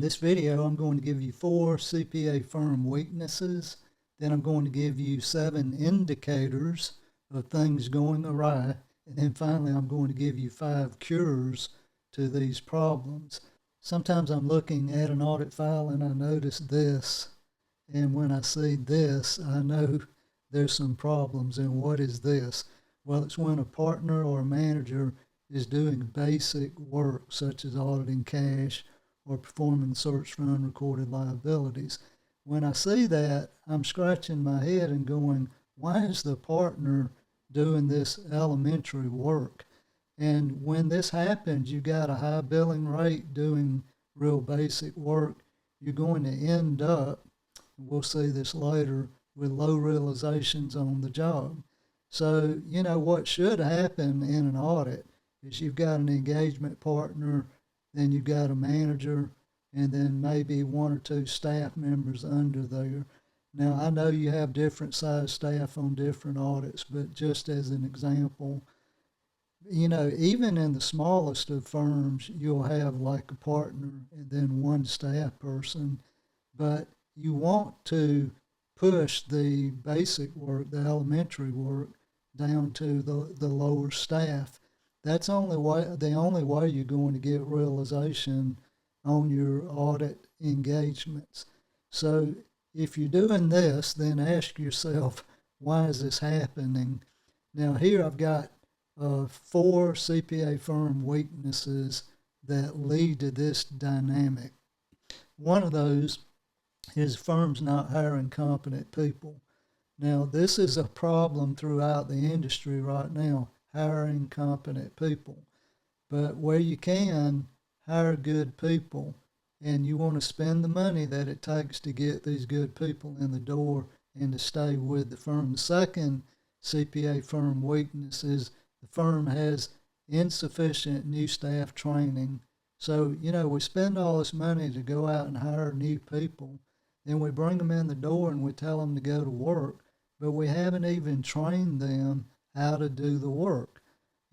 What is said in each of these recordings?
this video, I'm going to give you 4 CPA firm weaknesses. Then I'm going to give you 7 indicators of things going awry. And then finally, I'm going to give you 5 cures to these problems. Sometimes I'm looking at an audit file and I notice this. And when I see this, I know there's some problems. And what is this? Well, it's when a partner or a manager is doing basic work such as auditing cash or performing search for unrecorded liabilities. When I see that, I'm scratching my head and going, why is the partner doing this elementary work? And when this happens, you got a high billing rate doing real basic work. You're going to end up, we'll see this later, with low realizations on the job. So, what should happen in an audit is you've got an engagement partner, then you've got a manager, and then maybe 1 or 2 staff members under there. Now, I know you have different size staff on different audits, but just as an example, even in the smallest of firms, you'll have like a partner and then 1 staff person, but you want to push the basic work, the elementary work, down to the lower staff. That's the only way you're going to get realization on your audit engagements. So if you're doing this, then ask yourself, why is this happening? Now here I've got 4 CPA firm weaknesses that lead to this dynamic. One of those is firms not hiring competent people. Now this is a problem throughout the industry right now, hiring competent people. But where you can, hire good people, and you want to spend the money that it takes to get these good people in the door and to stay with the firm. The second CPA firm weakness is the firm has insufficient new staff training. So, we spend all this money to go out and hire new people, then we bring them in the door and we tell them to go to work, but we haven't even trained them how to do the work.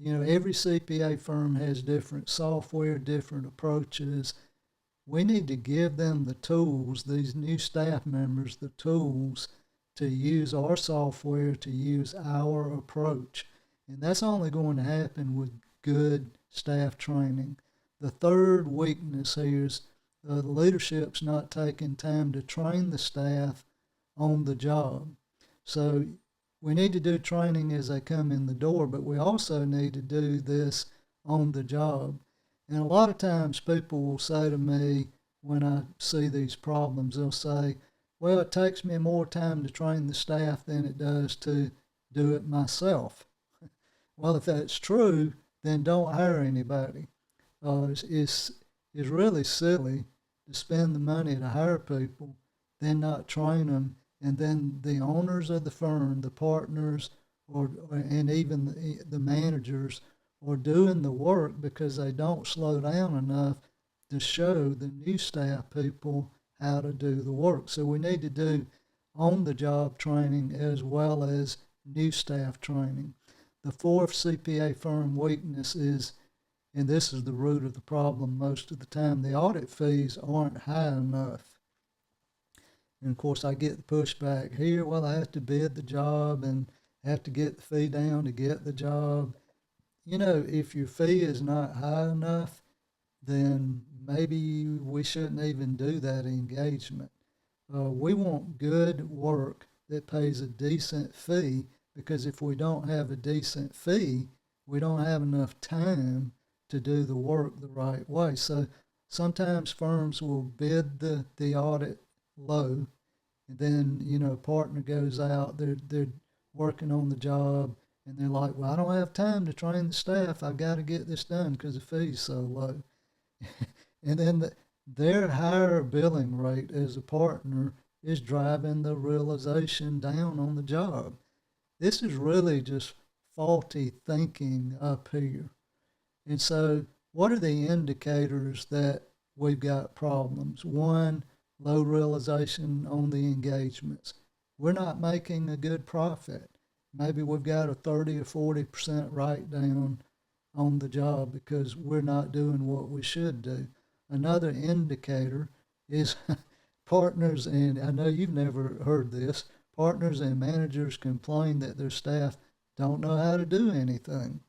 Every CPA firm has different software, different approaches. We need to give them the tools, these new staff members, the tools to use our software, to use our approach. And that's only going to happen with good staff training. The third weakness here is the leadership's not taking time to train the staff on the job. So we need to do training as they come in the door, but we also need to do this on the job. And a lot of times people will say to me when I see these problems, they'll say, well, it takes me more time to train the staff than it does to do it myself. Well, if that's true, then don't hire anybody. It's really silly to spend the money to hire people, then not train them, and then the owners of the firm, the partners, and even the managers are doing the work because they don't slow down enough to show the new staff people how to do the work. So we need to do on-the-job training as well as new staff training. The fourth CPA firm weakness is, and this is the root of the problem most of the time, the audit fees aren't high enough. And of course I get the pushback here, well, I have to bid the job and have to get the fee down to get the job. If your fee is not high enough, then maybe we shouldn't even do that engagement. We want good work that pays a decent fee, because if we don't have a decent fee, we don't have enough time to do the work the right way. So sometimes firms will bid the audit low, and then, a partner goes out, they're working on the job, and they're like, well, I don't have time to train the staff. I've got to get this done because the fee's so low. And then their higher billing rate as a partner is driving the realization down on the job. This is really just faulty thinking up here. And so what are the indicators that we've got problems? One, low realization on the engagements. We're not making a good profit. Maybe we've got a 30 or 40% write down on the job because we're not doing what we should do. Another indicator is partners, and I know you've never heard this, partners and managers complain that their staff don't know how to do anything.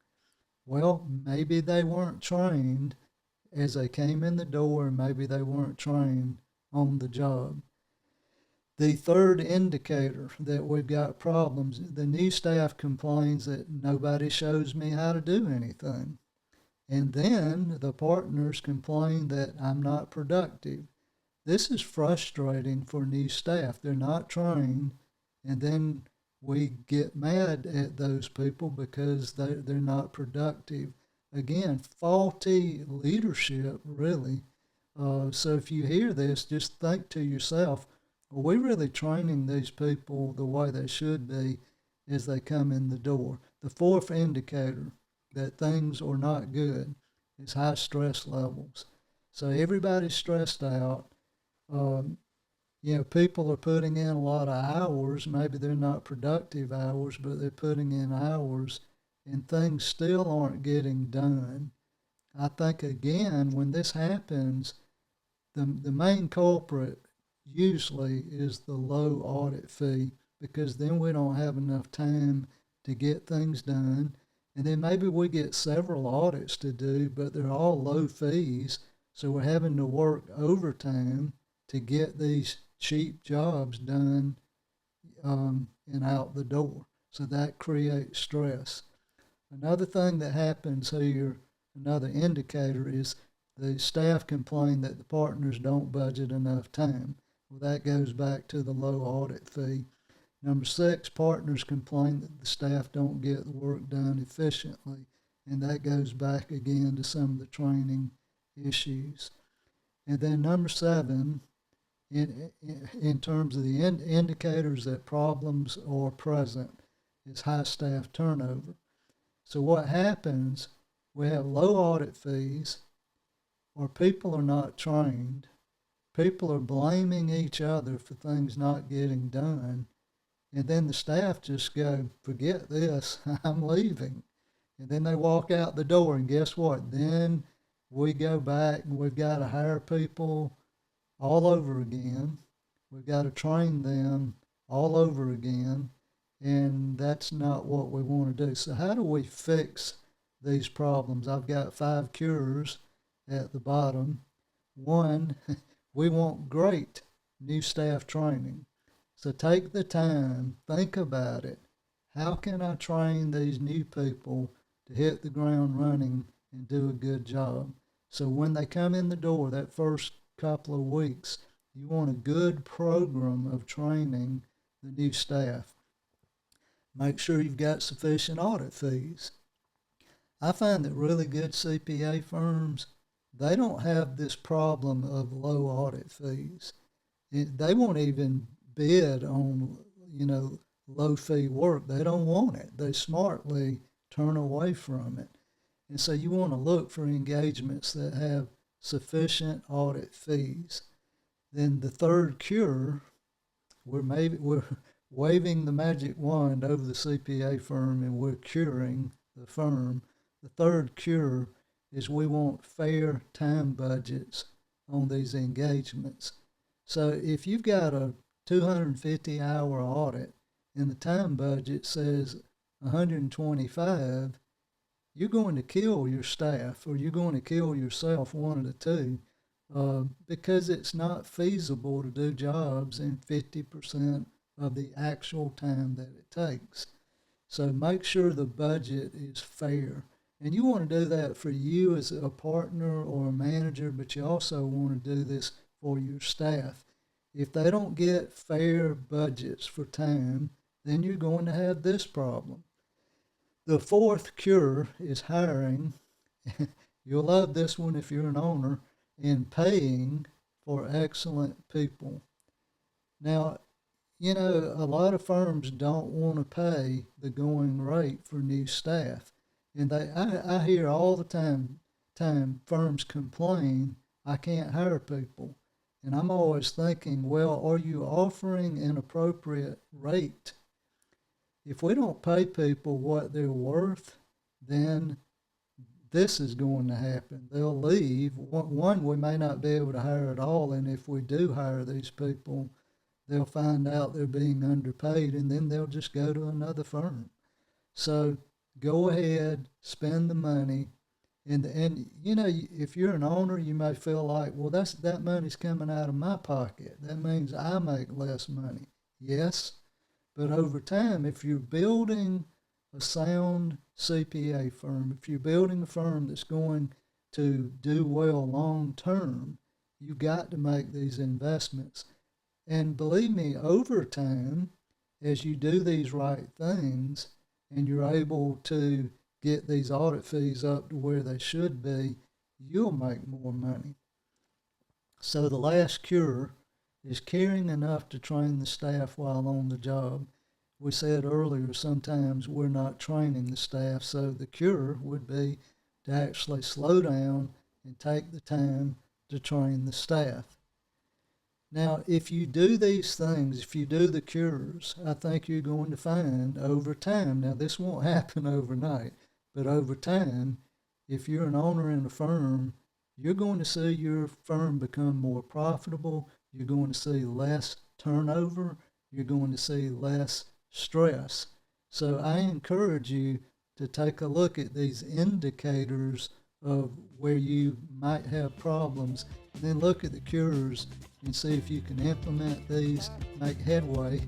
Well, maybe they weren't trained as they came in the door, and maybe they weren't trained on the job. The third indicator that we've got problems, the new staff complains that nobody shows me how to do anything. And then the partners complain that I'm not productive. This is frustrating for new staff. They're not trained, and then we get mad at those people because they're not productive. Again, faulty leadership, really. So if you hear this, just think to yourself, are we really training these people the way they should be as they come in the door? The fourth indicator that things are not good is high stress levels. So everybody's stressed out. Um, people are putting in a lot of hours. Maybe they're not productive hours, but they're putting in hours, and things still aren't getting done. I think, again, when this happens, the main culprit usually is the low audit fee, because then we don't have enough time to get things done. And then maybe we get several audits to do, but they're all low fees. So we're having to work overtime to get these cheap jobs done and out the door. So that creates stress. Another thing that happens here, another indicator, is the staff complain that the partners don't budget enough time. Well, that goes back to the low audit fee. Number six, partners complain that the staff don't get the work done efficiently, and that goes back again to some of the training issues. And then number seven, in terms of the indicators that problems are present, is high staff turnover. So what happens, we have low audit fees, or people are not trained, people are blaming each other for things not getting done, and then the staff just go, forget this, I'm leaving. And then they walk out the door, and guess what? Then we go back and we've got to hire people all over again. We've got to train them all over again, and that's not what we want to do. So how do we fix these problems? I've got 5 cures at the bottom. One, we want great new staff training. So take the time, think about it. How can I train these new people to hit the ground running and do a good job? So when they come in the door that first couple of weeks, you want a good program of training the new staff. Make sure you've got sufficient audit fees. I find that really good CPA firms, they don't have this problem of low audit fees. They won't even bid on, low fee work. They don't want it. They smartly turn away from it. And so you want to look for engagements that have sufficient audit fees. Then the third cure, we're waving the magic wand over the CPA firm and we're curing the firm. The third cure is we want fair time budgets on these engagements. So if you've got a 250-hour audit and the time budget says 125, you're going to kill your staff, or you're going to kill yourself, one of the two, because it's not feasible to do jobs in 50% of the actual time that it takes. So make sure the budget is fair. And you want to do that for you as a partner or a manager, but you also want to do this for your staff. If they don't get fair budgets for time, then you're going to have this problem. The fourth cure is hiring. You'll love this one if you're an owner, and paying for excellent people. Now, a lot of firms don't want to pay the going rate for new staff. And I hear all the time firms complain, I can't hire people. And I'm always thinking, well, are you offering an appropriate rate? If we don't pay people what they're worth, then this is going to happen. They'll leave. One, we may not be able to hire at all, and if we do hire these people, they'll find out they're being underpaid, and then they'll just go to another firm. So go ahead, spend the money, and you know, if you're an owner, you may feel like, well, that money's coming out of my pocket. That means I make less money. Yes, but over time, if you're building a sound CPA firm, if you're building a firm that's going to do well long term, you've got to make these investments. And believe me, over time, as you do these right things and you're able to get these audit fees up to where they should be, you'll make more money. So the last cure is caring enough to train the staff while on the job. We said earlier, sometimes we're not training the staff, so the cure would be to actually slow down and take the time to train the staff. Now, if you do these things, if you do the cures, I think you're going to find over time, now this won't happen overnight, but over time, if you're an owner in a firm, you're going to see your firm become more profitable. You're going to see less turnover. You're going to see less stress. So I encourage you to take a look at these indicators of where you might have problems, and then look at the cures and see if you can implement these, make headway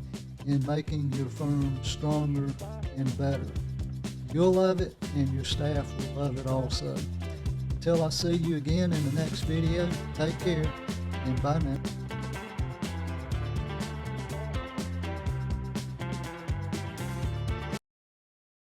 in making your firm stronger and better. You'll love it, and your staff will love it also. Until I see you again in the next video, take care, and bye now.